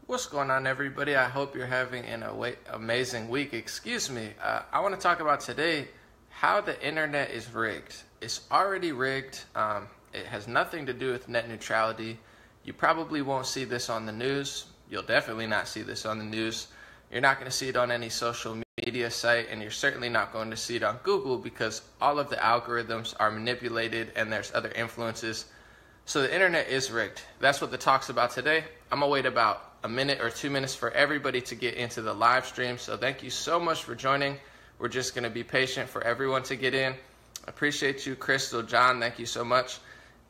What's going on, everybody? I hope you're having an amazing week. I want to talk about today how the internet is rigged. It's already rigged. It has nothing to do with net neutrality. You probably won't see this on the news. You'll definitely not see this on the news. You're not going to see it on any social media site, and you're certainly not going to see it on Google because all of the algorithms are manipulated and there's other influences. So the internet is rigged. That's what the talk's about today. I'm going to wait about a minute or 2 minutes for everybody to get into the live stream. So thank you so much for joining. We're just going to be patient for everyone to get in. Appreciate you, Crystal, John. Thank you so much.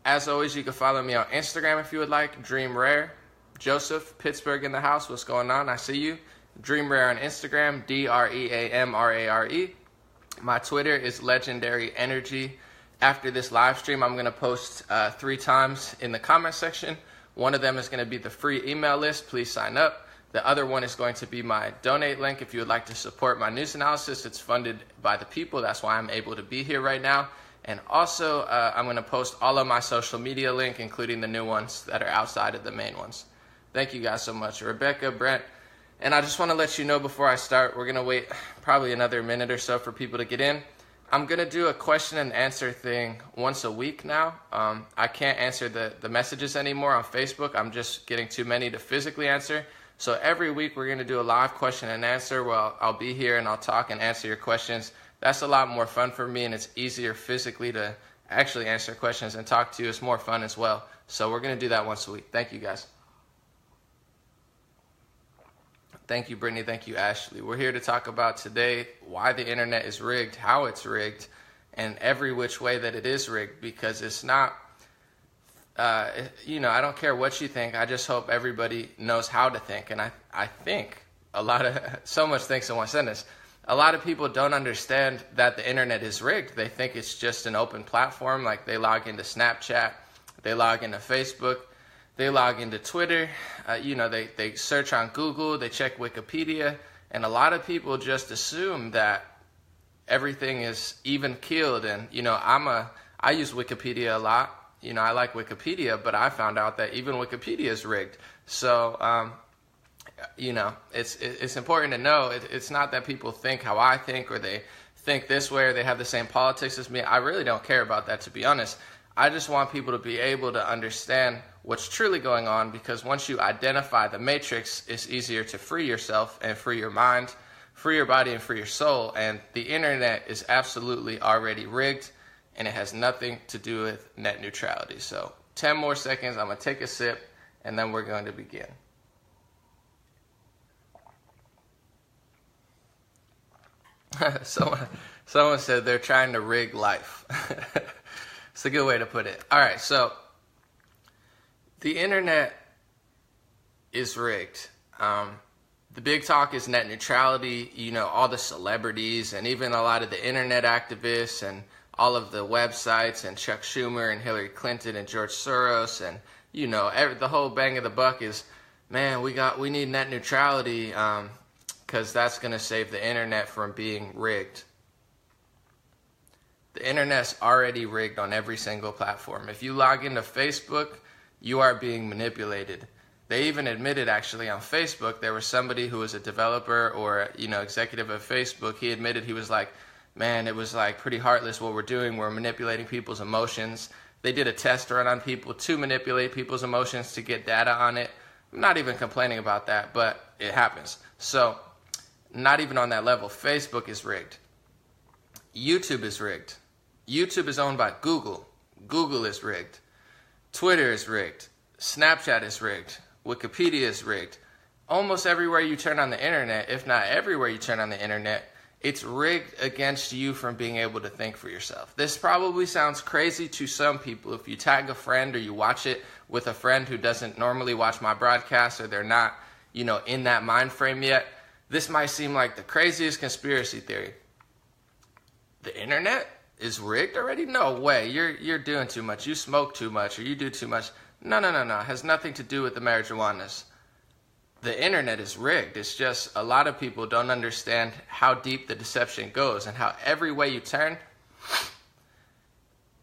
As always, you can follow me on Instagram if you would like. Dream Rare. Joseph, Pittsburgh in the house. What's going on? I see you. Dream Rare on Instagram. DreamRare. My Twitter is Legendary Energy. After this live stream, I'm going to post 3 times in the comment section. One of them is going to be the free email list. Please sign up. The other one is going to be my donate link. If you would like to support my news analysis, it's funded by the people. That's why I'm able to be here right now. And also, I'm going to post all of my social media link, including the new ones that are outside of the main ones. Thank you guys so much. Rebecca, Brent. And I just want to let you know before I start, we're going to wait probably another minute or so for people to get in. I'm going to do a question and answer thing once a week now. I can't answer the messages anymore on Facebook. I'm just getting too many to physically answer. So every week we're going to do a live question and answer where I'll be here and I'll talk and answer your questions. That's a lot more fun for me, and it's easier physically to actually answer questions and talk to you. It's more fun as well. So we're going to do that once a week. Thank you, guys. Thank you, Brittany. Thank you, Ashley. We're here to talk about today why the internet is rigged, how it's rigged, and every which way that it is rigged, because it's not, I don't care what you think. I just hope everybody knows how to think. And I think so much thinks in one sentence. A lot of people don't understand that the internet is rigged. They think it's just an open platform. Like they log into Snapchat, they log into Facebook, they log into Twitter, they search on Google, they check Wikipedia, and a lot of people just assume that everything is even keeled. And, I use Wikipedia a lot. I like Wikipedia, but I found out that even Wikipedia is rigged. So, it's important to know it's not that people think how I think or they think this way or they have the same politics as me. I really don't care about that, to be honest. I just want people to be able to understand what's truly going on, because once you identify the matrix, it's easier to free yourself and free your mind, free your body, and free your soul. And the internet is absolutely already rigged, and it has nothing to do with net neutrality. So 10 more seconds, I'm going to take a sip, and then we're going to begin. Someone said they're trying to rig life. It's a good way to put it. All right, so the internet is rigged. The big talk is net neutrality. All the celebrities and even a lot of the internet activists and all of the websites and Chuck Schumer and Hillary Clinton and George Soros and, the whole bang of the buck is, man, we need net neutrality because that's going to save the internet from being rigged. The internet's already rigged on every single platform. If you log into Facebook, you are being manipulated. They even admitted, actually, on Facebook, there was somebody who was a developer or, executive of Facebook. He admitted, he was like, man, it was like pretty heartless what we're doing. We're manipulating people's emotions. They did a test run on people to manipulate people's emotions to get data on it. I'm not even complaining about that, but it happens. So, not even on that level. Facebook is rigged. YouTube is rigged. YouTube is owned by Google. Google is rigged. Twitter is rigged. Snapchat is rigged. Wikipedia is rigged. Almost everywhere you turn on the internet, if not everywhere you turn on the internet, it's rigged against you from being able to think for yourself. This probably sounds crazy to some people. If you tag a friend or you watch it with a friend who doesn't normally watch my broadcast or they're not, in that mind frame yet, this might seem like the craziest conspiracy theory. The internet is rigged already? No way. You're doing too much. You smoke too much or you do too much. No. It has nothing to do with the marijuanas. The internet is rigged. It's just a lot of people don't understand how deep the deception goes and how every way you turn,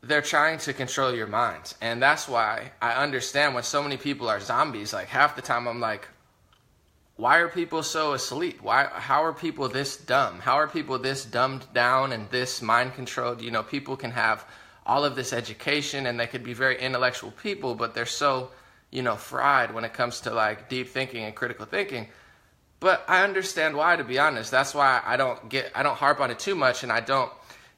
they're trying to control your mind. And that's why I understand when so many people are zombies. Like half the time I'm like, why are people so asleep? How are people this dumb? How are people this dumbed down and this mind controlled? You know, people can have all of this education and they could be very intellectual people, but they're so, you know, fried when it comes to like deep thinking and critical thinking. But I understand why, to be honest. That's why I don't harp on it too much, and I don't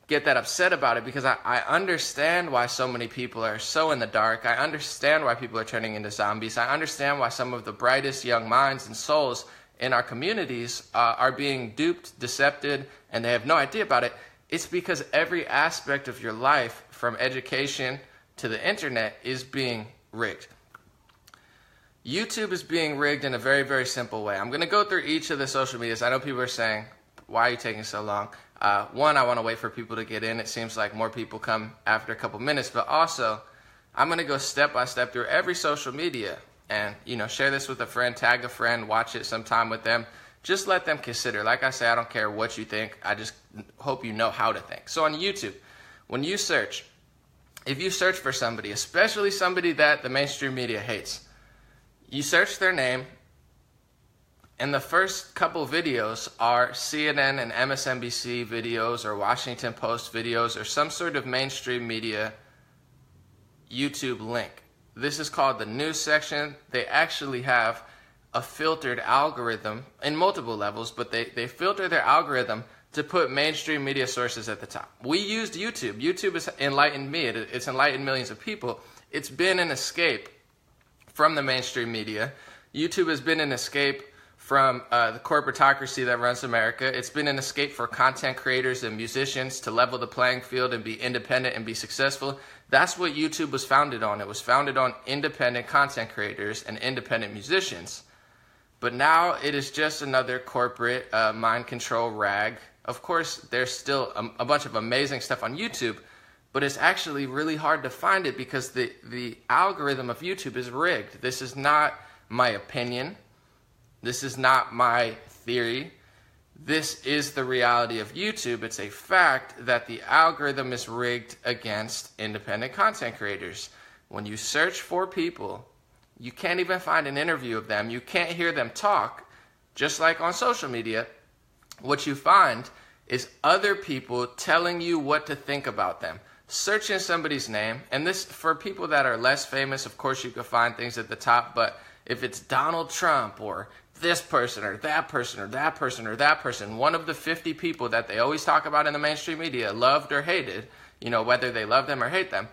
get that upset about it, because I understand why so many people are so in the dark. I understand why people are turning into zombies. I understand why some of the brightest young minds and souls in our communities are being duped, decepted, and they have no idea about it. It's because every aspect of your life, from education to the internet, is being rigged. YouTube is being rigged in a very, very simple way. I'm going to go through each of the social medias. I know people are saying, why are you taking so long? One, I want to wait for people to get in. It seems like more people come after a couple minutes. But also, I'm going to go step by step through every social media and, you know, share this with a friend, tag a friend, watch it sometime with them. Just let them consider. Like I say, I don't care what you think. I just hope you know how to think. So on YouTube, when you search, if you search for somebody, especially somebody that the mainstream media hates, you search their name, and the first couple videos are CNN and MSNBC videos or Washington Post videos or some sort of mainstream media YouTube link. This is called the news section. They actually have a filtered algorithm in multiple levels, but they filter their algorithm to put mainstream media sources at the top. We used YouTube. YouTube has enlightened me. It's enlightened millions of people. It's been an escape from the mainstream media. YouTube has been an escape from the corporatocracy that runs America. It's been an escape for content creators and musicians to level the playing field and be independent and be successful. That's what YouTube was founded on. It was founded on independent content creators and independent musicians. But now it is just another corporate mind control rag. Of course, there's still a bunch of amazing stuff on YouTube, but it's actually really hard to find it because the algorithm of YouTube is rigged. This is not my opinion. This is not my theory. This is the reality of YouTube. It's a fact that the algorithm is rigged against independent content creators. When you search for people, you can't even find an interview of them. You can't hear them talk. Just like on social media, what you find is other people telling you what to think about them. Search in somebody's name, and this, for people that are less famous, of course you can find things at the top, but if it's Donald Trump or this person or that person or that person or that person, one of the 50 people that they always talk about in the mainstream media, loved or hated, you know, whether they love them or hate them,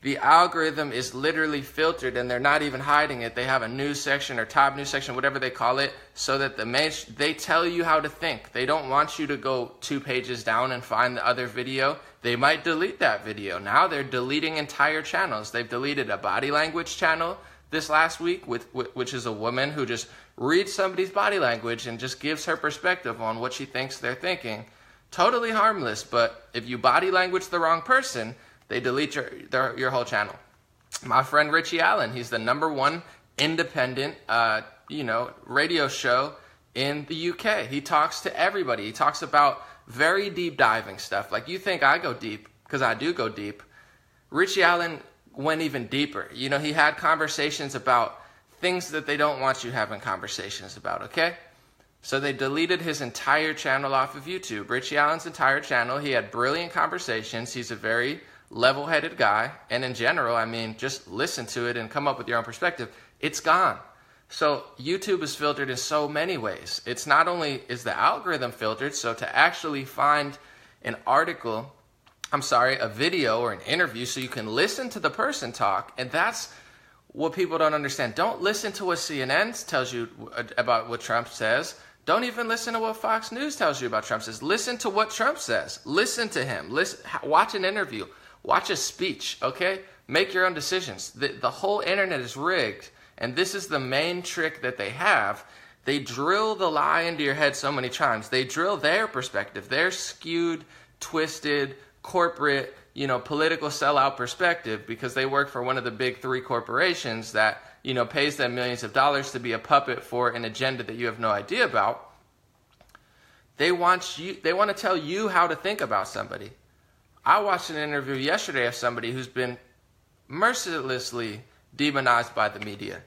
the algorithm is literally filtered, and they're not even hiding it. They have a news section or top news section, whatever they call it, so that they tell you how to think. They don't want you to go 2 pages down and find the other video. They might delete that video. Now they're deleting entire channels. They've deleted a body language channel this last week, which is a woman who just reads somebody's body language and just gives her perspective on what she thinks they're thinking. Totally harmless, but if you body language the wrong person, they delete your whole channel. My friend Richie Allen, he's the #1 independent, radio show in the UK. He talks to everybody. He talks about very deep diving stuff. Like, you think I go deep, because I do go deep. Richie Allen went even deeper. You know, he had conversations about things that they don't want you having conversations about, okay? So they deleted his entire channel off of YouTube. Richie Allen's entire channel. He had brilliant conversations. He's a very level-headed guy, and in general, I mean, just listen to it and come up with your own perspective. It's gone. So YouTube is filtered in so many ways. It's not only is the algorithm filtered, so to actually find an article, a video or an interview so you can listen to the person talk, and that's what people don't understand. Don't listen to what CNN tells you about what Trump says. Don't even listen to what Fox News tells you about Trump says. Listen to what Trump says. Listen to him. Watch an interview. Watch a speech, okay? Make your own decisions. The whole internet is rigged, and this is the main trick that they have. They drill the lie into your head so many times. They drill their perspective, their skewed, twisted, corporate, political sellout perspective, because they work for one of the big 3 corporations that, pays them millions of dollars to be a puppet for an agenda that you have no idea about. They want to tell you how to think about somebody. I watched an interview yesterday of somebody who's been mercilessly demonized by the media.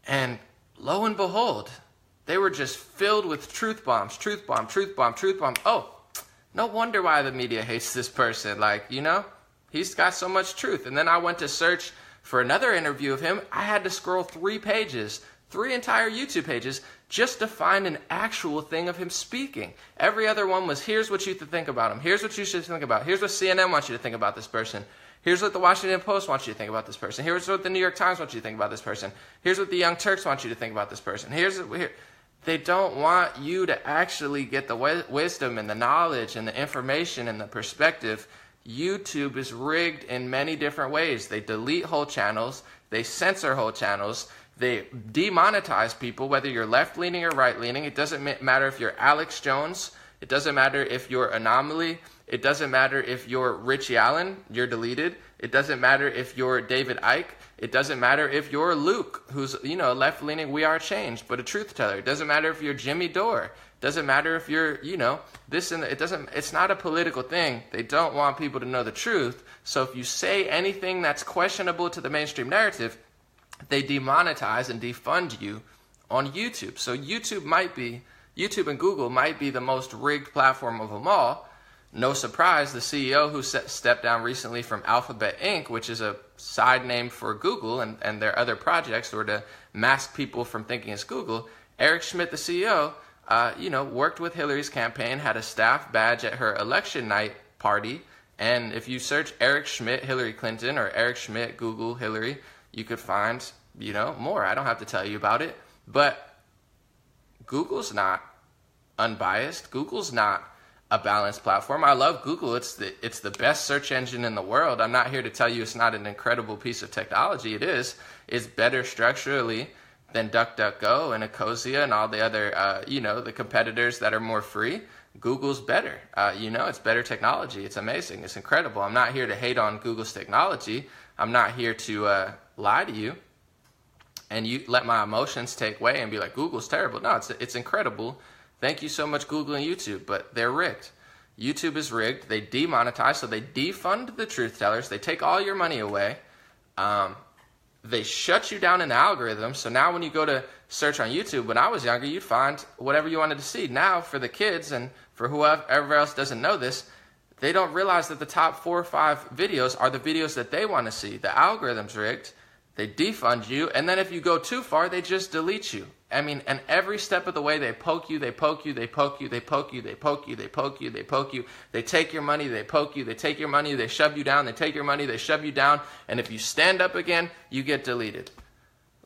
And lo and behold, They were just filled with truth bombs, truth bomb, truth bomb, truth bomb. Oh, no wonder why the media hates this person. Like, you know, he's got so much truth. And then I went to search for another interview of him. I had to scroll 3 pages, 3 entire YouTube pages, just to find an actual thing of him speaking. Every other one was, here's what you should think about him. Here's what you should think about. Here's what CNN wants you to think about this person. Here's what the Washington Post wants you to think about this person. Here's what the New York Times wants you to think about this person. Here's what the Young Turks want you to think about this person. They don't want you to actually get the wisdom and the knowledge and the information and the perspective. YouTube is rigged in many different ways. They delete whole channels. They censor whole channels. They demonetize people, whether you're left-leaning or right-leaning. It doesn't matter if you're Alex Jones. It doesn't matter if you're Anomaly. It doesn't matter if you're Richie Allen. You're deleted. It doesn't matter if you're David Icke. It doesn't matter if you're Luke, who's, you know, left-leaning, we are changed, but a truth teller. It doesn't matter if you're Jimmy Dore. It doesn't matter if you're, you know, this and it's not a political thing. They don't want people to know the truth. So if you say anything that's questionable to the mainstream narrative, they demonetize and defund you on YouTube. So YouTube and Google might be the most rigged platform of them all. No surprise, the CEO who stepped down recently from Alphabet Inc., which is a side name for Google and their other projects, or to mask people from thinking it's Google, Eric Schmidt, the CEO, worked with Hillary's campaign, had a staff badge at her election night party, and if you search Eric Schmidt, Hillary Clinton, or Eric Schmidt, Google, Hillary, you could find, more. I don't have to tell you about it, but Google's not unbiased. Google's not a balanced platform. I love Google. It's the best search engine in the world. I'm not here to tell you it's not an incredible piece of technology. It is. It's better structurally than DuckDuckGo and Ecosia and all the other, the competitors that are more free. Google's better. It's better technology. It's amazing. It's incredible. I'm not here to hate on Google's technology. I'm not here to lie to you and you let my emotions take way and be like, Google's terrible. No, it's incredible. Thank you so much, Google and YouTube, but they're rigged. YouTube is rigged. They demonetize, so they defund the truth tellers. They take all your money away. They shut you down in the algorithm. So now when you go to search on YouTube, when I was younger, you'd find whatever you wanted to see. Now for the kids and for whoever else doesn't know this, they don't realize that the top 4 or 5 videos are the videos that they want to see. The algorithm's rigged. They defund you, and then if you go too far, they just delete you. I mean, and every step of the way, they poke you, they poke you, they poke you, they poke you, they poke you, they poke you, they poke you. They take your money, they poke you, they take your money, they shove you down, they take your money, they shove you down, and if you stand up again, you get deleted.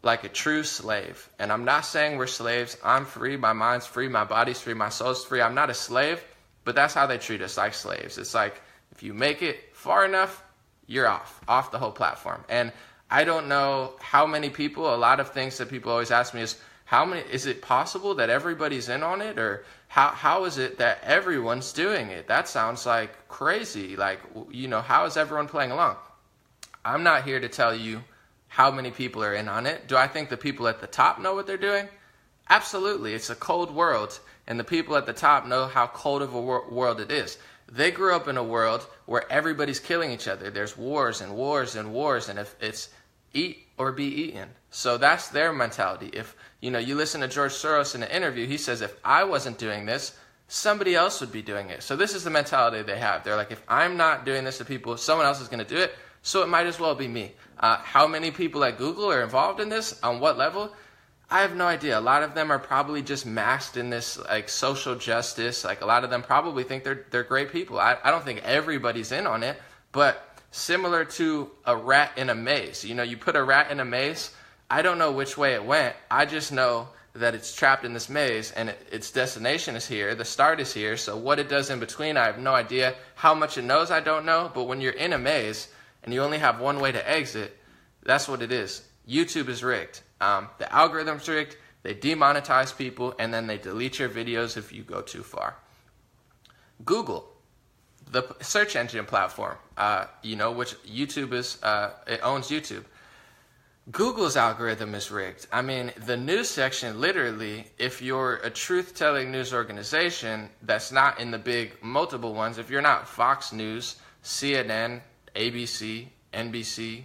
Like a true slave. And I'm not saying we're slaves. I'm free, my mind's free, my body's free, my soul's free. I'm not a slave, but that's how they treat us, like slaves. It's like, if you make it far enough, you're off the whole platform. And I don't know how many people, a lot of things that people always ask me is it possible that everybody's in on it? Or how is it that everyone's doing it? That sounds like crazy. Like, how is everyone playing along? I'm not here to tell you how many people are in on it. Do I think the people at the top know what they're doing? Absolutely. It's a cold world, and the people at the top know how cold of a world it is. They grew up in a world where everybody's killing each other. There's wars and wars and wars, and if it's eat or be eaten. So that's their mentality. If you listen to George Soros in an interview, he says, if I wasn't doing this, somebody else would be doing it. So this is the mentality they have. They're like, if I'm not doing this to people, someone else is going to do it, so it might as well be me. How many people at Google are involved in this? On what level? I have no idea. A lot of them are probably just masked in this like social justice. Like a lot of them probably think they're great people. I don't think everybody's in on it, but similar to a rat in a maze. You put a rat in a maze, I don't know which way it went. I just know that it's trapped in this maze and its destination is here. The start is here. So what it does in between, I have no idea. How much it knows, I don't know. But when you're in a maze and you only have one way to exit, that's what it is. YouTube is rigged. The algorithm's rigged. They demonetize people and then they delete your videos if you go too far. Google, the search engine platform, which YouTube is, it owns YouTube. Google's algorithm is rigged. I mean, the news section, literally, if you're a truth-telling news organization that's not in the big multiple ones, if you're not Fox News, CNN, ABC, NBC,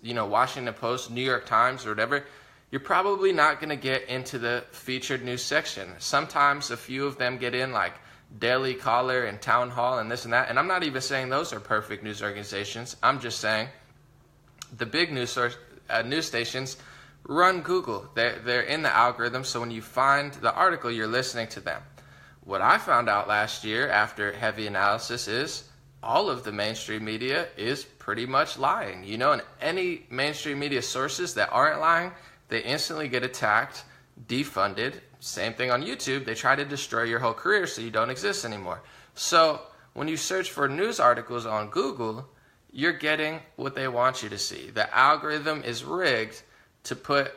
Washington Post, New York Times, or whatever, you're probably not going to get into the featured news section. Sometimes a few of them get in, like Daily Caller and Town Hall and this and that. And I'm not even saying those are perfect news organizations. I'm just saying the big news stations run Google. They're in the algorithm, so when you find the article, you're listening to them. What I found out last year after heavy analysis is all of the mainstream media is pretty much lying. You know, and any mainstream media sources that aren't lying, they instantly get attacked, defunded. Same thing on YouTube. They try to destroy your whole career so you don't exist anymore. So when you search for news articles on Google, you're getting what they want you to see. The algorithm is rigged to put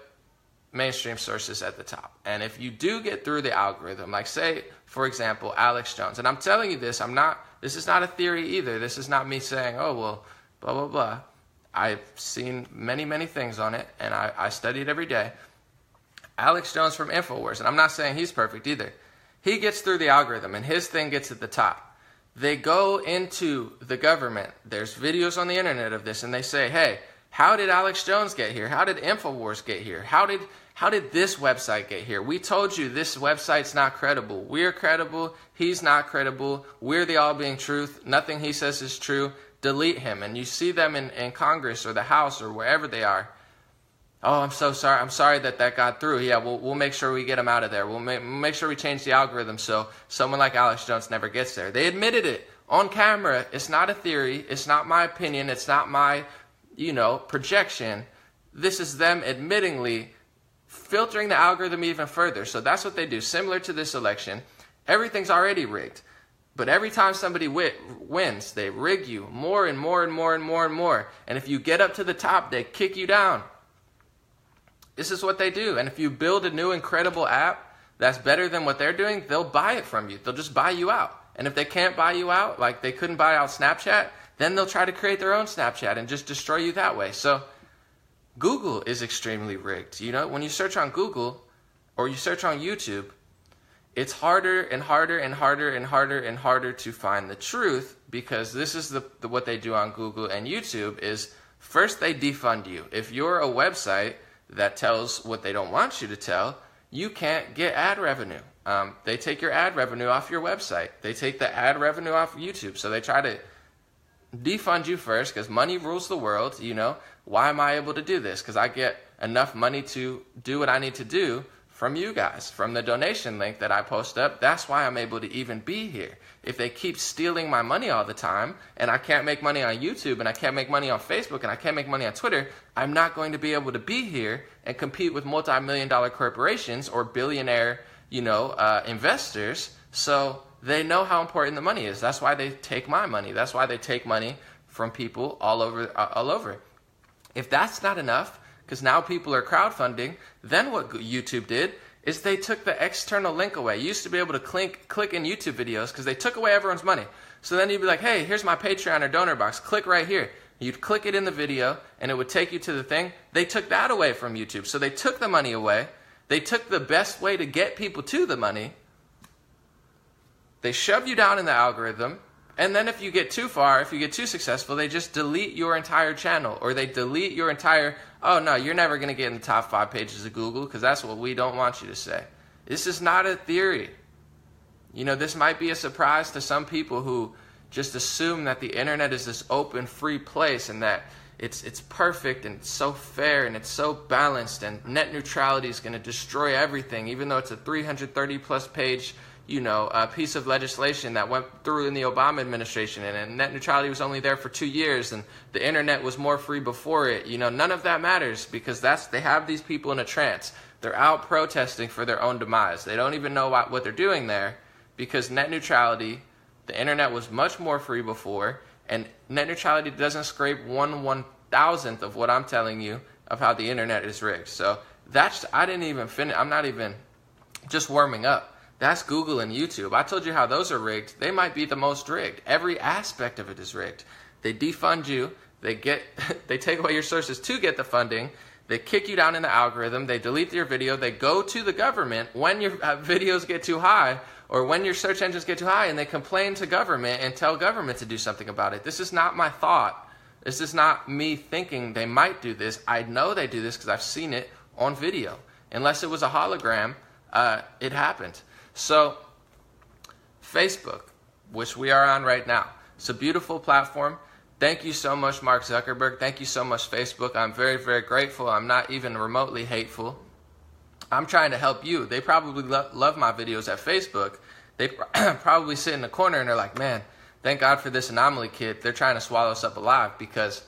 mainstream sources at the top. And if you do get through the algorithm, like say, for example, Alex Jones, and I'm telling you this, this is not a theory either. This is not me saying, oh, well, blah, blah, blah. I've seen many, many things on it, and I study it every day. Alex Jones from InfoWars, and I'm not saying he's perfect either. He gets through the algorithm, and his thing gets at the top. They go into the government. There's videos on the internet of this, and they say, hey, how did Alex Jones get here? How did InfoWars get here? How did this website get here? We told you this website's not credible. We're credible. He's not credible. We're the all being truth. Nothing he says is true. Delete him. And you see them in Congress or the House or wherever they are. Oh, I'm so sorry. I'm sorry that got through. Yeah, we'll make sure we get him out of there. We'll make sure we change the algorithm so someone like Alex Jones never gets there. They admitted it on camera. It's not a theory. It's not my opinion. It's not my, projection. This is them admittingly filtering the algorithm even further. So that's what they do. Similar to this election, everything's already rigged. But every time somebody wins, they rig you more and more and more and more and more. And if you get up to the top, they kick you down. This is what they do. And if you build a new incredible app that's better than what they're doing, they'll buy it from you. They'll just buy you out. And if they can't buy you out, like they couldn't buy out Snapchat, then they'll try to create their own Snapchat and just destroy you that way. So Google is extremely rigged. When you search on Google or you search on YouTube, it's harder and harder and harder and harder and harder to find the truth, because this is what they do on Google and YouTube is first they defund you. If you're a website that tells what they don't want you to tell, you can't get ad revenue. They take your ad revenue off your website. They take the ad revenue off YouTube. So they try to defund you first because money rules the world. Why am I able to do this? Because I get enough money to do what I need to do from you guys, from the donation link that I post up. That's why I'm able to even be here. If they keep stealing my money all the time and I can't make money on YouTube and I can't make money on Facebook and I can't make money on Twitter, I'm not going to be able to be here and compete with multi-million-dollar corporations or billionaire, investors. So they know how important the money is. That's why they take my money. That's why they take money from people all over. If that's not enough, because now people are crowdfunding, then what YouTube did is they took the external link away. You used to be able to click in YouTube videos because they took away everyone's money. So then you'd be like, hey, here's my Patreon or donor box. Click right here. You'd click it in the video and it would take you to the thing. They took that away from YouTube. So they took the money away. They took the best way to get people to the money. They shove you down in the algorithm. And then if you get too far, if you get too successful, they just delete your entire channel, or they delete your entire, oh no, you're never going to get in the top 5 pages of Google because that's what we don't want you to say. This is not a theory. This might be a surprise to some people who just assume that the internet is this open, free place and that it's perfect and it's so fair and it's so balanced and net neutrality is going to destroy everything, even though it's a 330 plus page a piece of legislation that went through in the Obama administration, and net neutrality was only there for 2 years, and the internet was more free before it. None of that matters because they have these people in a trance. They're out protesting for their own demise. They don't even know what they're doing there because net neutrality, the internet was much more free before, and net neutrality doesn't scrape 1/1000th of what I'm telling you of how the internet is rigged. So I didn't even finish. I'm not even just warming up. That's Google and YouTube. I told you how those are rigged. They might be the most rigged. Every aspect of it is rigged. They defund you. They take away your sources to get the funding. They kick you down in the algorithm. They delete your video. They go to the government when your videos get too high or when your search engines get too high, and they complain to government and tell government to do something about it. This is not my thought. This is not me thinking they might do this. I know they do this because I've seen it on video. Unless it was a hologram, it happened. So Facebook, which we are on right now, it's a beautiful platform. Thank you so much, Mark Zuckerberg. Thank you so much, Facebook. I'm very, very grateful. I'm not even remotely hateful. I'm trying to help you. They probably love my videos at Facebook. They probably sit in the corner and they're like, man, thank God for this anomaly kid. They're trying to swallow us up alive, because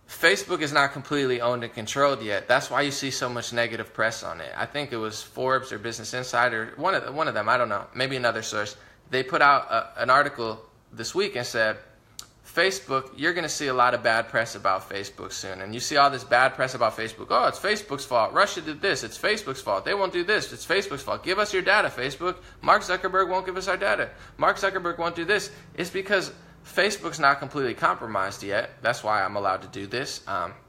Facebook is not completely owned and controlled yet. That's why you see so much negative press on it. I think it was Forbes or Business Insider, one of them, I don't know, maybe another source. They put out an article this week and said, Facebook, you're going to see a lot of bad press about Facebook soon. And you see all this bad press about Facebook. Oh, it's Facebook's fault. Russia did this. It's Facebook's fault. They won't do this. It's Facebook's fault. Give us your data, Facebook. Mark Zuckerberg won't give us our data. Mark Zuckerberg won't do this. It's because Facebook's not completely compromised yet. That's why I'm allowed to do this.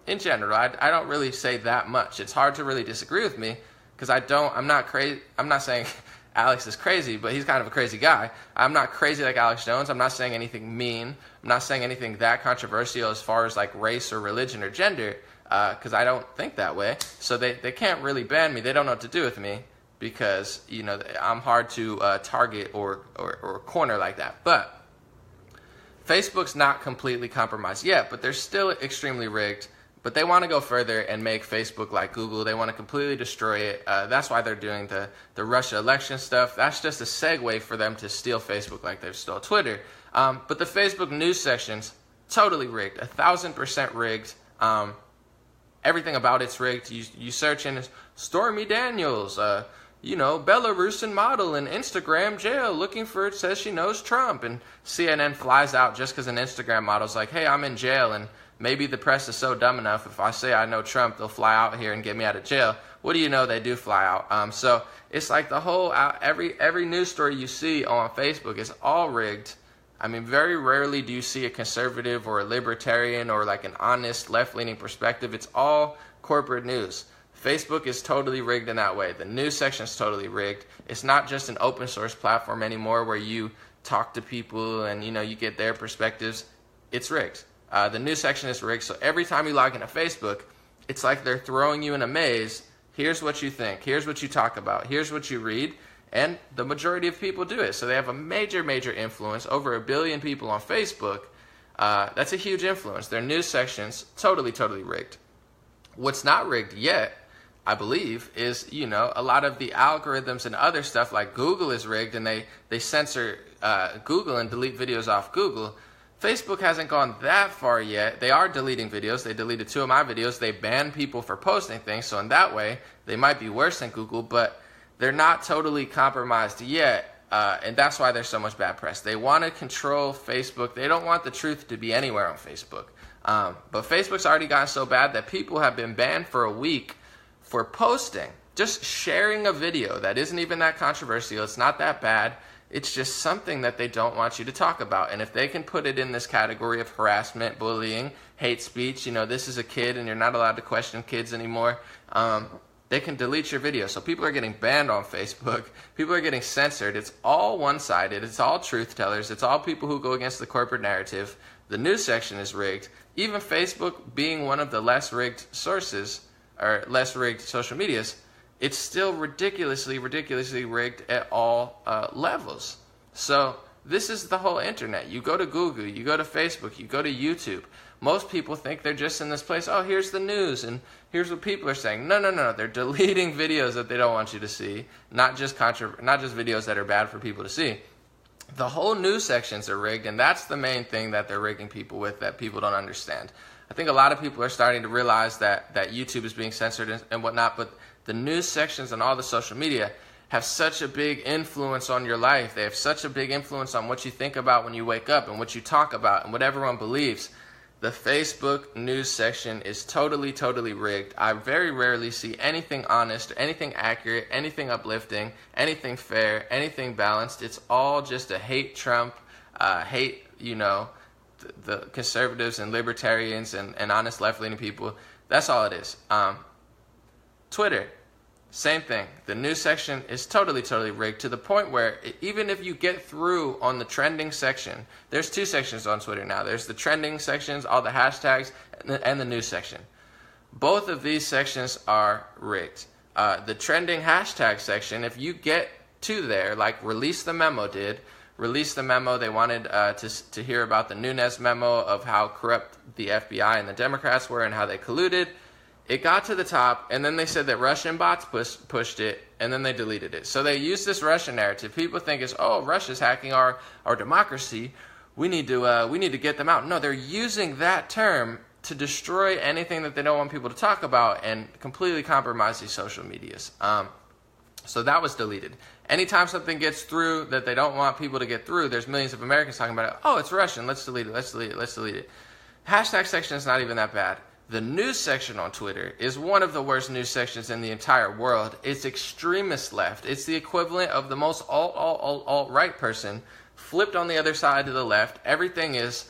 In general, I don't really say that much. It's hard to really disagree with me, because I'm not crazy. I'm not saying Alex is crazy, but he's kind of a crazy guy. I'm not crazy like Alex Jones. I'm not saying anything mean. I'm not saying anything that controversial as far as like race or religion or gender, because I don't think that way. So they can't really ban me. They don't know what to do with me, because I'm hard to target or corner like that. But Facebook's not completely compromised yet, but they're still extremely rigged. But they want to go further and make Facebook like Google. They want to completely destroy it. That's why they're doing the Russia election stuff. That's just a segue for them to steal Facebook like they've stole Twitter. But the Facebook news section's totally rigged, 1,000% rigged. Everything about it's rigged. You search in Stormy Daniels, Belarusian model in Instagram jail looking for, it says she knows Trump. And CNN flies out just because an Instagram model's like, hey, I'm in jail, and maybe the press is so dumb enough, if I say I know Trump, they'll fly out here and get me out of jail. What do you know? They do fly out. So it's like the whole, every news story you see on Facebook is all rigged. I mean, very rarely do you see a conservative or a libertarian or like an honest left-leaning perspective. It's all corporate news. Facebook is totally rigged in that way. The news section is totally rigged. It's not just an open source platform anymore where you talk to people and, you get their perspectives. It's rigged. The news section is rigged, so every time you log into Facebook, it's like they're throwing you in a maze. Here's what you think. Here's what you talk about. Here's what you read. And the majority of people do it. So they have a major, major influence. Over 1 billion people on Facebook. That's a huge influence. Their news section's totally, totally rigged. What's not rigged yet, I believe, is, a lot of the algorithms and other stuff, like Google is rigged, and they censor Google and delete videos off Google. Facebook hasn't gone that far yet. They are deleting videos. They deleted 2 of my videos. They ban people for posting things. So in that way, they might be worse than Google, but they're not totally compromised yet. And that's why there's so much bad press. They want to control Facebook. They don't want the truth to be anywhere on Facebook. But Facebook's already gotten so bad that people have been banned for a week for posting, just sharing a video that isn't even that controversial. It's not that bad. It's just something that they don't want you to talk about. And if they can put it in this category of harassment, bullying, hate speech, this is a kid and you're not allowed to question kids anymore, they can delete your video. So people are getting banned on Facebook. People are getting censored. It's all one-sided. It's all truth tellers. It's all people who go against the corporate narrative. The news section is rigged. Even Facebook being one of the less rigged sources, or less rigged social medias, it's still ridiculously rigged at all levels. So this is the whole internet. You go to Google, you go to Facebook, you go to YouTube. Most people think they're just in this place, oh, here's the news, and here's what people are saying. No. They're deleting videos that they don't want you to see, not just videos that are bad for people to see. The whole news sections are rigged, and that's the main thing that they're rigging people with that people don't understand. I think a lot of people are starting to realize that YouTube is being censored and whatnot, but the news sections and all the social media have such a big influence on your life. They have such a big influence on what you think about when you wake up and what you talk about and what everyone believes. The Facebook news section is totally, totally rigged. I very rarely see anything honest, anything accurate, anything uplifting, anything fair, anything balanced. It's all just a hate Trump, hate, the conservatives and libertarians and honest left-leaning people. That's all it is. Twitter, same thing. The news section is totally, totally rigged to the point where even if you get through on the trending section, there's 2 sections on Twitter now. There's the trending sections, all the hashtags, and the news section. Both of these sections are rigged. The trending hashtag section, if you get to there, like Release the Memo did, Release the Memo, they wanted to hear about the Nunes memo of how corrupt the FBI and the Democrats were and how they colluded. It got to the top, and then they said that Russian bots pushed it, and then they deleted it. So they used this Russian narrative. People think it's, oh, Russia's hacking our democracy. We need to get them out. No, they're using that term to destroy anything that they don't want people to talk about and completely compromise these social medias. So that was deleted. Anytime something gets through that they don't want people to get through, there's millions of Americans talking about it. Oh, it's Russian. Let's delete it. Let's delete it. Let's delete it. Hashtag section is not even that bad. The news section on Twitter is one of the worst news sections in the entire world. It's extremist left. It's the equivalent of the most alt-right person flipped on the other side to the left. Everything is,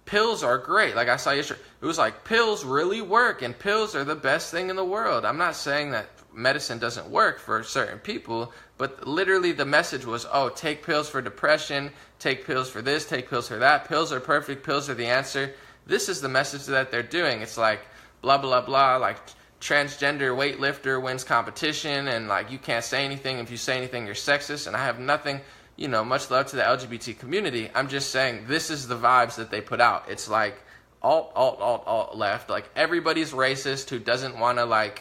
pills are great. Like I saw yesterday, it was like, pills really work and pills are the best thing in the world. I'm not saying that medicine doesn't work for certain people, but literally the message was, oh, take pills for depression, take pills for this, take pills for that. Pills are perfect. Pills are the answer. This is the message that they're doing. It's like blah, blah, blah, like transgender weightlifter wins competition and like you can't say anything. If you say anything, you're sexist. And I have nothing, much love to the LGBT community. I'm just saying this is the vibes that they put out. It's like alt left. Like everybody's racist who doesn't want to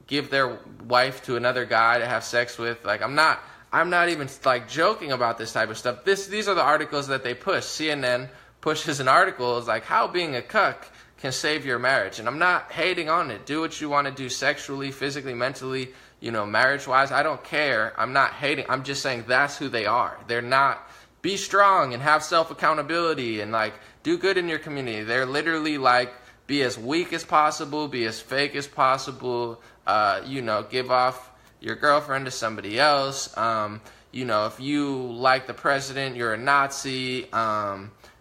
give their wife to another guy to have sex with. Like I'm not even like joking about this type of stuff. These are the articles that they push. CNN pushes an article is like how being a cuck can save your marriage. And I'm not hating on it. Do what you want to do sexually, physically, mentally, marriage-wise. I don't care. I'm not hating. I'm just saying that's who they are. They're not be strong and have self-accountability and like do good in your community. They're literally like be as weak as possible, be as fake as possible, give off your girlfriend to somebody else. If you like the president, you're a Nazi.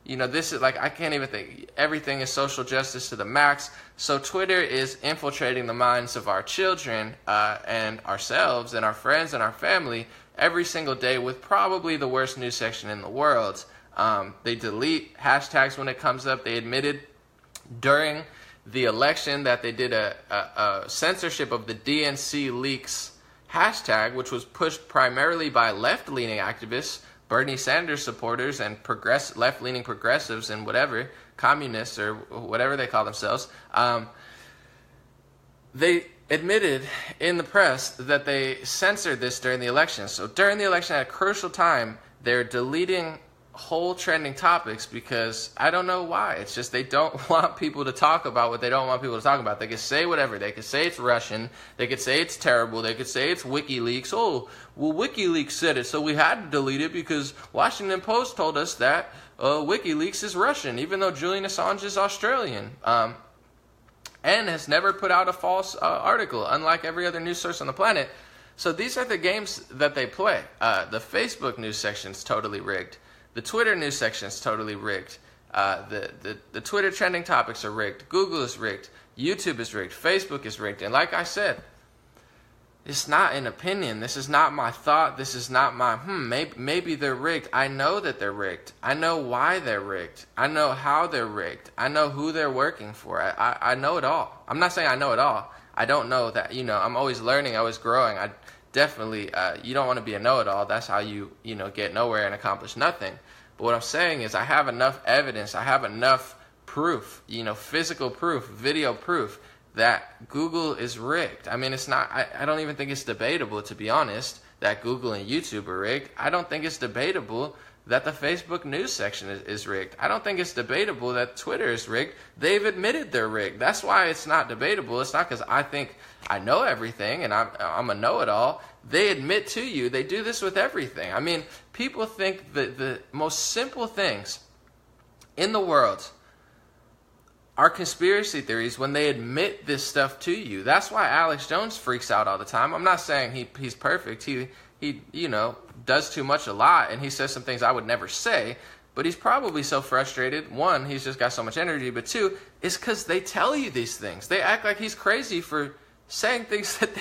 This is like, I can't even think. Everything is social justice to the max. So Twitter is infiltrating the minds of our children and ourselves and our friends and our family every single day with probably the worst news section in the world. They delete hashtags when it comes up. They admitted during the election that they did a censorship of the DNC leaks hashtag, which was pushed primarily by left-leaning activists, Bernie Sanders supporters, and left-leaning progressives and whatever, communists or whatever they call themselves. They admitted in the press that they censored this during the election. So during the election, at a crucial time, they're deleting whole trending topics because I don't know why. It's just they don't want people to talk about what they don't want people to talk about. They could say whatever. They could say it's Russian. They could say it's terrible. They could say it's WikiLeaks. Oh, well, WikiLeaks said it, so we had to delete it because Washington Post told us that WikiLeaks is Russian, even though Julian Assange is Australian. And has never put out a false article, unlike every other news source on the planet. So these are the games that they play. The Facebook news section is totally rigged. The Twitter news section is totally rigged. The Twitter trending topics are rigged. Google is rigged. YouTube is rigged. Facebook is rigged. And like I said, it's not an opinion. This is not my thought. This is not my, maybe they're rigged. I know that they're rigged. I know why they're rigged. I know how they're rigged. I know who they're working for. I know it all. I'm not saying I know it all. I don't know that, I'm always learning, always growing. I definitely, you don't want to be a know-it-all. That's how you get nowhere and accomplish nothing. But what I'm saying is I have enough evidence. I have enough proof, physical proof, video proof that Google is rigged. I mean, it's not, I don't even think it's debatable, to be honest, that Google and YouTube are rigged. I don't think it's debatable that the Facebook news section is rigged. I don't think it's debatable that Twitter is rigged. They've admitted they're rigged. That's why it's not debatable. It's not because I think I know everything and I'm a know-it-all. They admit to you. They do this with everything. I mean, people think that the most simple things in the world are conspiracy theories when they admit this stuff to you. That's why Alex Jones freaks out all the time. I'm not saying he's perfect. He does too much a lot, and he says some things I would never say, but he's probably so frustrated. One, he's just got so much energy, but two, it's because they tell you these things. They act like he's crazy for saying things that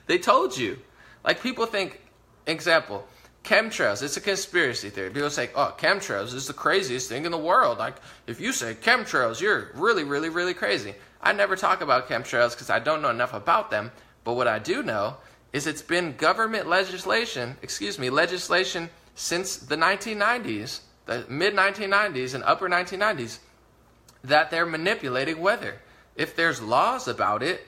they told you. Like, people think, example, Chemtrails, it's a conspiracy theory. People say, oh, chemtrails is the craziest thing in the world. Like, if you say chemtrails, you're really, really, really crazy. I never talk about chemtrails because I don't know enough about them. But what I do know is it's been government legislation since the 1990s, the mid-1990s and upper 1990s, that they're manipulating weather. If there's laws about it,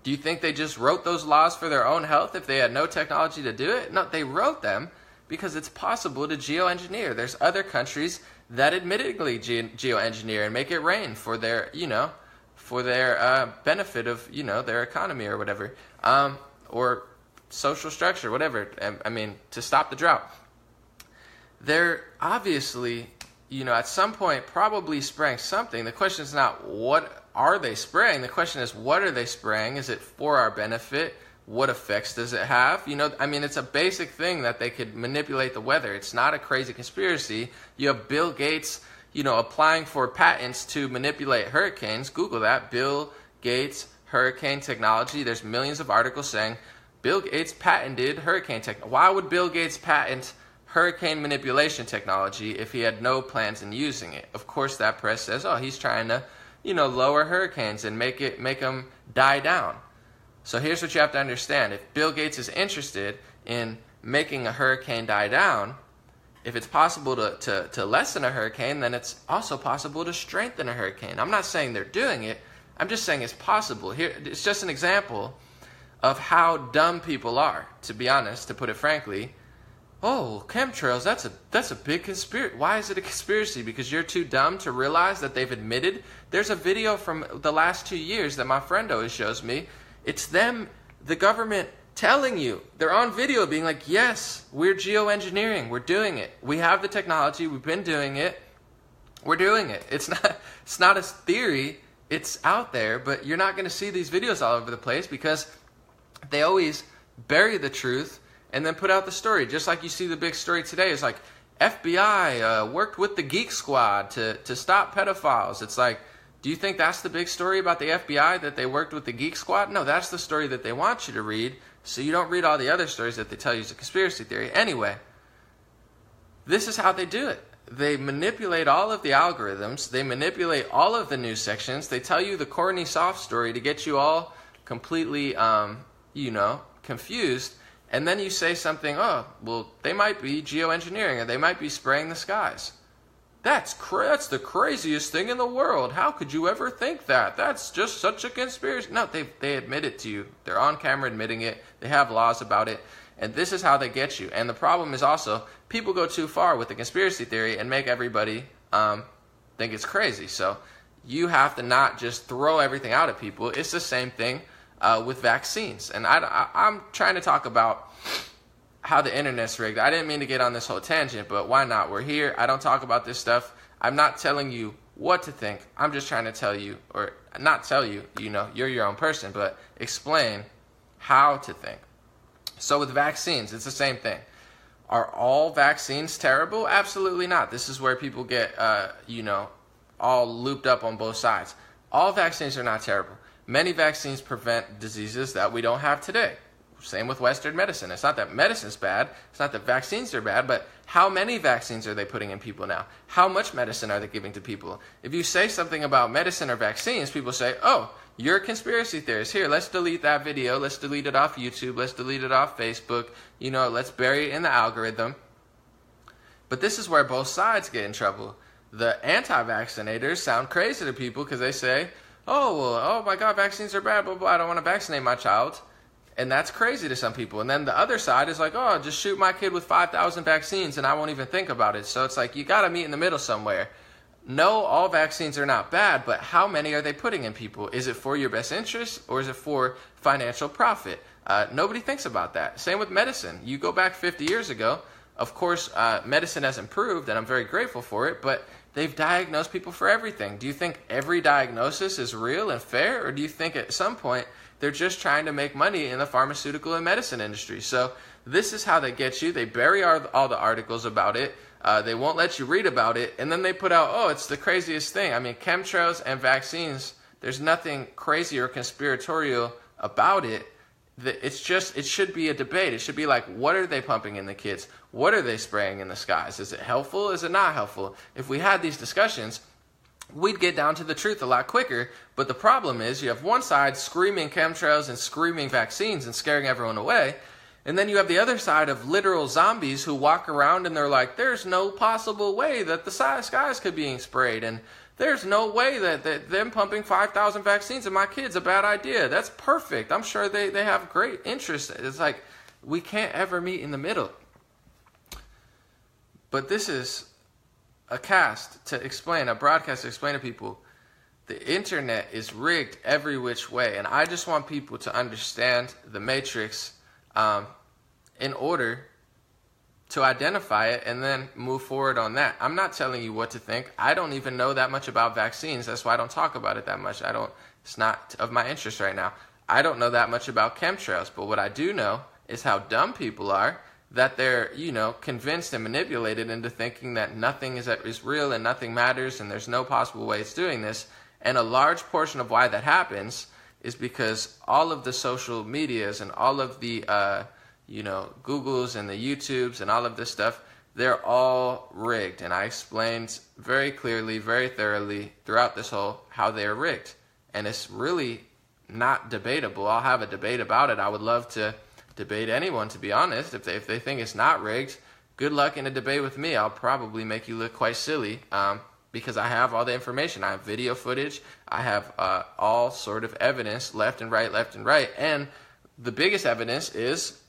do you think they just wrote those laws for their own health if they had no technology to do it? No, they wrote them because it's possible to geoengineer. There's other countries that admittedly geoengineer and make it rain for their, benefit of, their economy or whatever, or social structure, whatever. I mean, to stop the drought. They're obviously, at some point probably spraying something. The question is not what are they spraying? The question is, what are they spraying? Is it for our benefit? What effects does it have? It's a basic thing that they could manipulate the weather. It's not a crazy conspiracy. You have Bill Gates, applying for patents to manipulate hurricanes. Google that. Bill Gates hurricane technology. There's millions of articles saying Bill Gates patented hurricane technology. Why would Bill Gates patent hurricane manipulation technology if he had no plans in using it? Of course, that press says, oh, he's trying to, lower hurricanes and make them die down. So here's what you have to understand. If Bill Gates is interested in making a hurricane die down, if it's possible to lessen a hurricane, then it's also possible to strengthen a hurricane. I'm not saying they're doing it. I'm just saying it's possible. Here, it's just an example of how dumb people are, to be honest, to put it frankly. Oh, chemtrails, that's a big conspiracy. Why is it a conspiracy? Because you're too dumb to realize that they've admitted. There's a video from the last 2 years that my friend always shows me. It's them, the government, telling you. They're on video being like, yes, we're geoengineering. We're doing it. We have the technology. We've been doing it. We're doing it. It's not a theory. It's out there, but you're not going to see these videos all over the place because they always bury the truth and then put out the story. Just like you see the big story today is like, FBI worked with the Geek Squad to stop pedophiles. It's like, do you think that's the big story about the FBI, that they worked with the Geek Squad? No, that's the story that they want you to read, so you don't read all the other stories that they tell you is a conspiracy theory. Anyway, this is how they do it. They manipulate all of the algorithms. They manipulate all of the news sections. They tell you the corny soft story to get you all completely, confused. And then you say something, oh, well, they might be geoengineering or they might be spraying the skies. That's the craziest thing in the world. How could you ever think that? That's just such a conspiracy. No, they admit it to you. They're on camera admitting it. They have laws about it. And this is how they get you. And the problem is also, people go too far with the conspiracy theory and make everybody think it's crazy. So you have to not just throw everything out at people. It's the same thing with vaccines. And I'm trying to talk about how the internet's rigged. I didn't mean to get on this whole tangent, but why not? We're here. I don't talk about this stuff. I'm not telling you what to think. I'm just trying to tell you, or not tell you, you're your own person, but explain how to think. So with vaccines, it's the same thing. Are all vaccines terrible? Absolutely not. This is where people get, all looped up on both sides. All vaccines are not terrible. Many vaccines prevent diseases that we don't have today. Same with Western medicine. It's not that medicine's bad. It's not that vaccines are bad, but how many vaccines are they putting in people now? How much medicine are they giving to people? If you say something about medicine or vaccines, people say, oh, you're a conspiracy theorist. Here, let's delete that video. Let's delete it off YouTube. Let's delete it off Facebook. Let's bury it in the algorithm. But this is where both sides get in trouble. The anti-vaccinators sound crazy to people because they say, oh my God, vaccines are bad, blah, blah, I don't want to vaccinate my child. And that's crazy to some people. And then the other side is like, oh, just shoot my kid with 5,000 vaccines and I won't even think about it. So it's like, you got to meet in the middle somewhere. No, all vaccines are not bad, but how many are they putting in people? Is it for your best interest or is it for financial profit? Nobody thinks about that. Same with medicine. You go back 50 years ago, of course, medicine has improved and I'm very grateful for it, but they've diagnosed people for everything. Do you think every diagnosis is real and fair, or do you think at some point they're just trying to make money in the pharmaceutical and medicine industry? So this is how they get you. They bury all the articles about it. They won't let you read about it. And then they put out, oh, it's the craziest thing. I mean, chemtrails and vaccines, there's nothing crazy or conspiratorial about it. It should be a debate. It should be like, what are they pumping in the kids? What are they spraying in the skies? Is it helpful? Is it not helpful? If we had these discussions, we'd get down to the truth a lot quicker. But the problem is you have one side screaming chemtrails and screaming vaccines and scaring everyone away. And then you have the other side of literal zombies who walk around and they're like, there's no possible way that the skies could be being sprayed. And there's no way that them pumping 5,000 vaccines in my kids a bad idea. That's perfect. I'm sure they have great interest. It's like we can't ever meet in the middle. But this is a broadcast to explain to people the internet is rigged every which way. And I just want people to understand the matrix in order to identify it and then move forward on that. I'm not telling you what to think. I don't even know that much about vaccines. That's why I don't talk about it that much. It's not of my interest right now. I don't know that much about chemtrails, but what I do know is how dumb people are, that they're, convinced and manipulated into thinking that nothing is real and nothing matters and there's no possible way it's doing this. And a large portion of why that happens is because all of the social medias and all of the Googles and the YouTubes and all of this stuff, they're all rigged. And I explained very clearly, very thoroughly throughout this whole how they're rigged. And it's really not debatable. I'll have a debate about it. I would love to debate anyone, to be honest. If they think it's not rigged, good luck in a debate with me. I'll probably make you look quite silly because I have all the information. I have video footage. I have all sort of evidence, left and right. And the biggest evidence is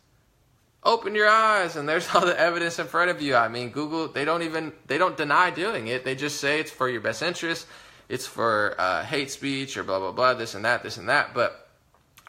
open your eyes, and there's all the evidence in front of you. I mean, Google, they don't deny doing it. They just say it's for your best interest. It's for hate speech or blah, blah, blah, this and that. But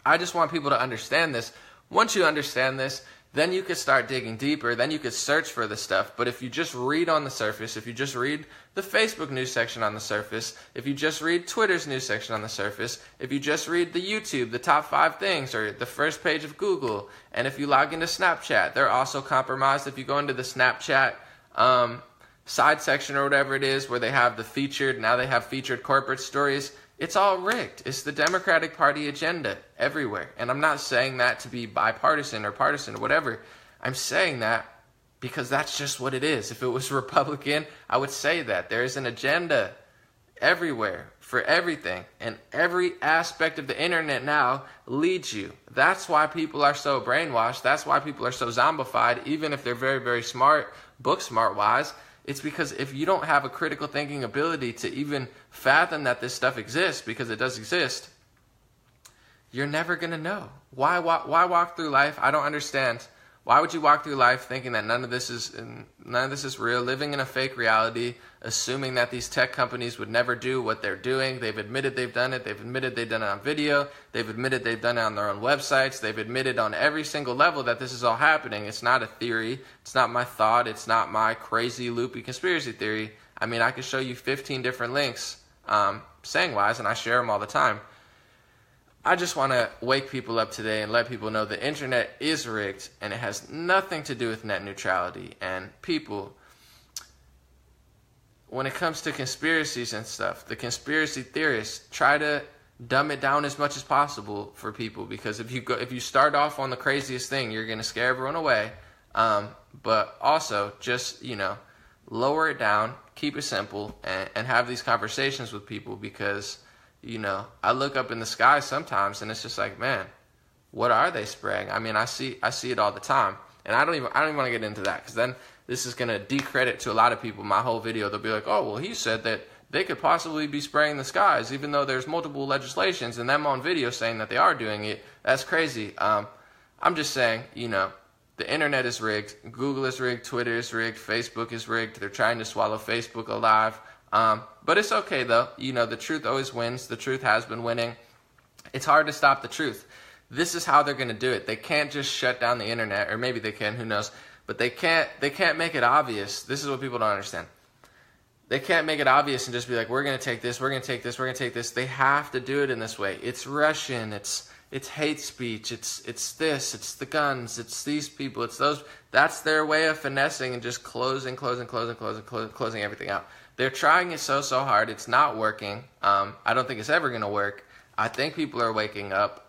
I just want people to understand this. Once you understand this, then you could start digging deeper. Then you could search for the stuff. But if you just read on the surface, if you just read the Facebook news section on the surface, if you just read Twitter's news section on the surface, if you just read the YouTube, the top 5 things, or the first page of Google, and if you log into Snapchat, they're also compromised. If you go into the Snapchat side section or whatever it is, where they have now they have featured corporate stories, it's all rigged. It's the Democratic Party agenda everywhere. And I'm not saying that to be bipartisan or partisan or whatever. I'm saying that because that's just what it is. If it was Republican, I would say that. There is an agenda everywhere for everything. And every aspect of the internet now leads you. That's why people are so brainwashed. That's why people are so zombified, even if they're very, very smart, book smart-wise. It's because if you don't have a critical thinking ability to even fathom that this stuff exists, because it does exist, you're never going to know. Why walk through life? I don't understand. Why would you walk through life thinking that none of this is real, living in a fake reality, assuming that these tech companies would never do what they're doing? They've admitted they've done it. They've admitted they've done it on video. They've admitted they've done it on their own websites. They've admitted on every single level that this is all happening. It's not a theory. It's not my thought. It's not my crazy, loopy conspiracy theory. I mean, I could show you 15 different links saying-wise, and I share them all the time. I just want to wake people up today and let people know the internet is rigged, and it has nothing to do with net neutrality. And people, when it comes to conspiracies and stuff, the conspiracy theorists try to dumb it down as much as possible for people, because if you start off on the craziest thing, you're going to scare everyone away. But also just, lower it down, keep it simple, and have these conversations with people, because I look up in the sky sometimes and it's just like, man, what are they spraying? I mean, I see it all the time. And I don't even want to get into that, because then this is going to decredit to a lot of people my whole video. They'll be like, oh, well, he said that they could possibly be spraying the skies, even though there's multiple legislations and them on video saying that they are doing it. That's crazy. I'm just saying, the internet is rigged. Google is rigged. Twitter is rigged. Facebook is rigged. They're trying to swallow Facebook alive. But it's okay, though. The truth always wins. The truth has been winning. It's hard to stop the truth. This is how they're going to do it. They can't just shut down the internet, or maybe they can, who knows. But they can't make it obvious. This is what people don't understand. They can't make it obvious and just be like, we're going to take this, we're going to take this, we're going to take this. They have to do it in this way. It's Russian. It's hate speech. It's this. It's the guns. It's these people. It's those. That's their way of finessing and just closing everything out. They're trying it so hard. It's not working. I don't think it's ever going to work. I think people are waking up,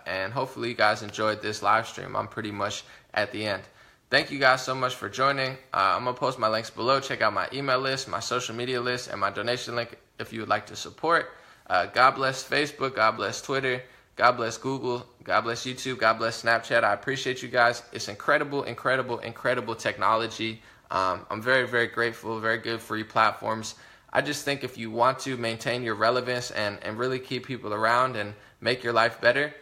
and hopefully you guys enjoyed this live stream. I'm pretty much at the end. Thank you guys so much for joining. I'm going to post my links below. Check out my email list, my social media list, and my donation link if you would like to support. God bless Facebook. God bless Twitter. God bless Google. God bless YouTube. God bless Snapchat. I appreciate you guys. It's incredible, incredible, incredible technology. I'm very, very grateful. Very good free platforms. I just think if you want to maintain your relevance and really keep people around and make your life better,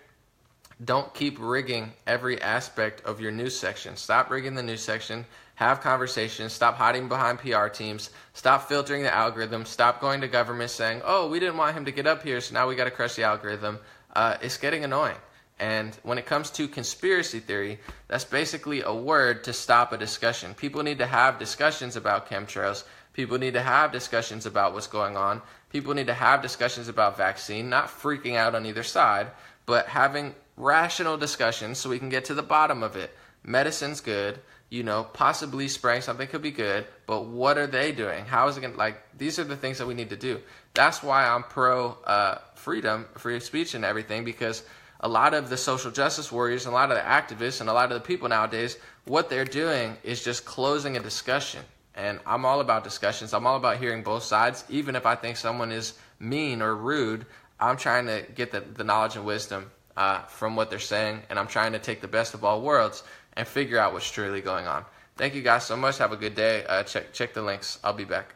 don't keep rigging every aspect of your news section. Stop rigging the news section. Have conversations. Stop hiding behind PR teams. Stop filtering the algorithm. Stop going to government saying, oh, we didn't want him to get up here, so now we got to crush the algorithm. It's getting annoying. And when it comes to conspiracy theory, that's basically a word to stop a discussion. People need to have discussions about chemtrails. People need to have discussions about what's going on. People need to have discussions about vaccine, not freaking out on either side, but having rational discussions so we can get to the bottom of it. Medicine's good, possibly spraying something could be good, but what are they doing? How is it going to, these are the things that we need to do. That's why I'm pro freedom, free speech and everything, because a lot of the social justice warriors and a lot of the activists and a lot of the people nowadays, what they're doing is just closing a discussion. And I'm all about discussions. I'm all about hearing both sides. Even if I think someone is mean or rude, I'm trying to get the knowledge and wisdom from what they're saying. And I'm trying to take the best of all worlds and figure out what's truly going on. Thank you guys so much. Have a good day. Check the links. I'll be back.